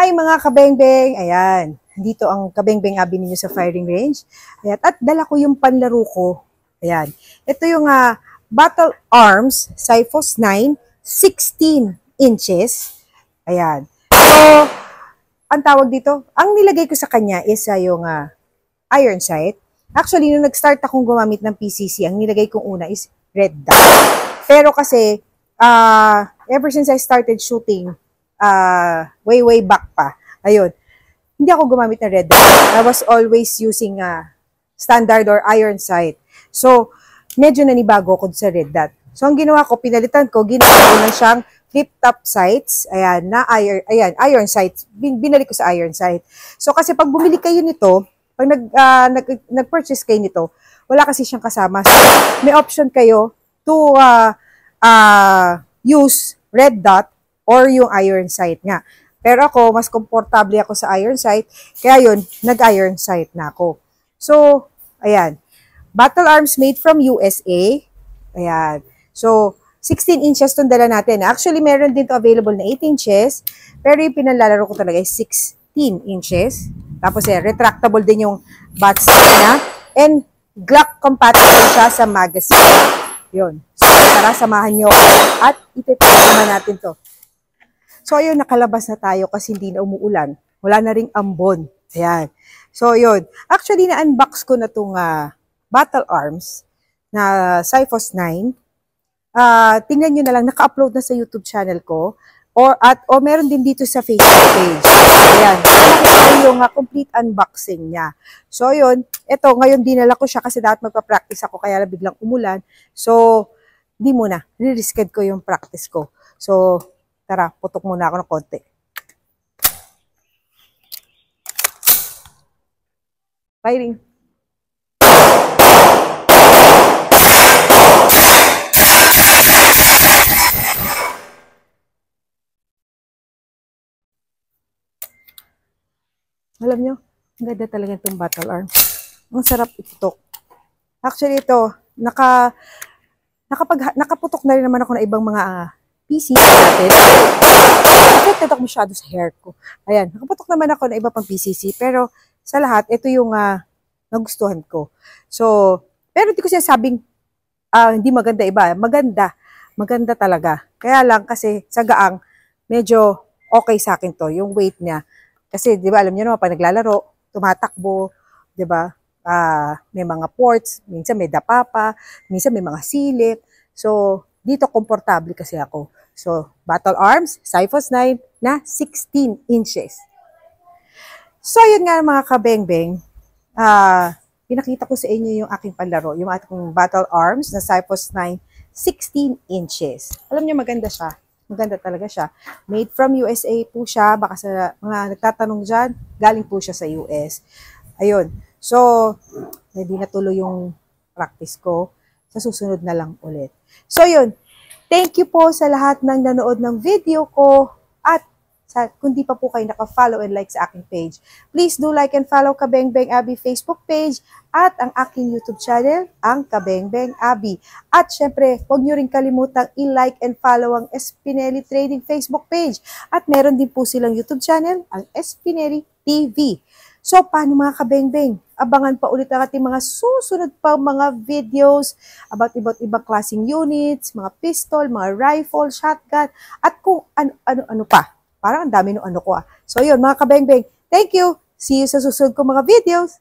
Hi mga kabengbeng! Ayan, dito ang kabengbeng abi ninyo sa firing range. Ayan, at dala ko yung panlaro ko. Ayan, ito yung Battle Arms Cyphos 9, 16 inches. Ayan. So, ang tawag dito, ang nilagay ko sa kanya is yung iron sight. Actually, nung nag-start akong gumamit ng PCC, ang nilagay kong una is red dot. Pero kasi, ever since I started shooting, way back pa. Ayun. Hindi ako gumamit ng red dot. I was always using standard or iron sight. So, medyo nanibago ako sa red dot. So, ang ginawa ko, pinalitan ko, ginawa ko na siyang flip-top sights. Ayan, iron sights. Binalik ko sa iron sight. So, kasi pag bumili kayo nito, pag nag-purchase kayo nito, wala kasi siyang kasama. So, may option kayo to use red dot or yung iron sight nga. Pero ako, mas komportable ako sa iron sight. Kaya yun, nag-iron sight na ako. So, ayan. Battle Arms made from USA. Ayan. So, 16 inches itong dala natin. Actually, meron din to available na 8 inches. Pero yung pinalalaro ko talaga is 16 inches. Tapos, retractable din yung butts niya. And, Glock compatible siya sa magazine. Yun. So, tara, samahan nyo at ititignan natin to. So, ayun, nakalabas na tayo kasi hindi na umuulan. Wala na ring ambon. Ayan. So, yun. Actually, na-unbox ko na itong Battle Arms na Cyphos 9. Tingnan nyo na lang, naka-upload na sa YouTube channel ko. O meron din dito sa Facebook page. Ayan. Ito yung complete unboxing niya. So, yun. Ito, ngayon dinala ko siya kasi dapat magpa-practice ako kaya biglang umulan. So, di muna. Re-risked ko yung practice ko. So, tara, putok muna ako ng konti. Firing. Alam nyo, ang ganda talaga itong Battle Arms. Ang sarap itutok. Actually, ito, nakaputok na rin naman ako ng ibang mga PC natin. Nakaputok masyado sa hair ko. Ayan, nakaputok naman ako ng iba pang PCC. Pero sa lahat, ito yung nagustuhan ko. So, pero hindi ko sinasabing hindi maganda iba. Maganda. Maganda talaga. Kaya lang kasi sa gaang, medyo okay sa akin to. Yung weight niya. Kasi, di ba, alam niyo naman, pag naglalaro, tumatakbo, di ba? May mga ports, minsan may dapa pa, minsan may mga silip. So, dito komportable kasi ako. So, Battle Arms, Cyphos 9 na 16 inches. So, yun nga mga kabengbeng. Pinakita ko sa inyo yung aking panlaro, yung ating Battle Arms na Cyphos 9, 16 inches. Alam niyo, maganda siya. Maganda talaga siya. Made from USA po siya. Baka sa mga nagtatanong dyan, galing po siya sa US. Ayun. So, hindi natuloy yung practice ko. Sa susunod na lang ulit. So, yun. Thank you po sa lahat ng nanood ng video ko. At kung di pa po kayo naka-follow and like sa aking page, please do like and follow Kabengbeng Abi Facebook page at ang aking YouTube channel, ang Kabengbeng Abi. At syempre, huwag nyo rin kalimutang i-like and follow ang Espineli Trading Facebook page. At meron din po silang YouTube channel, ang Espineli TV. So, paano mga kabengbeng? Abangan pa ulit ang ating mga susunod pa mga videos about iba't ibang klaseng units, mga pistol, mga rifle, shotgun, at kung ano pa. Parang ang dami ng ano ko. So, yun mga kabengbeng. Thank you. See you sa susunod ko mga videos.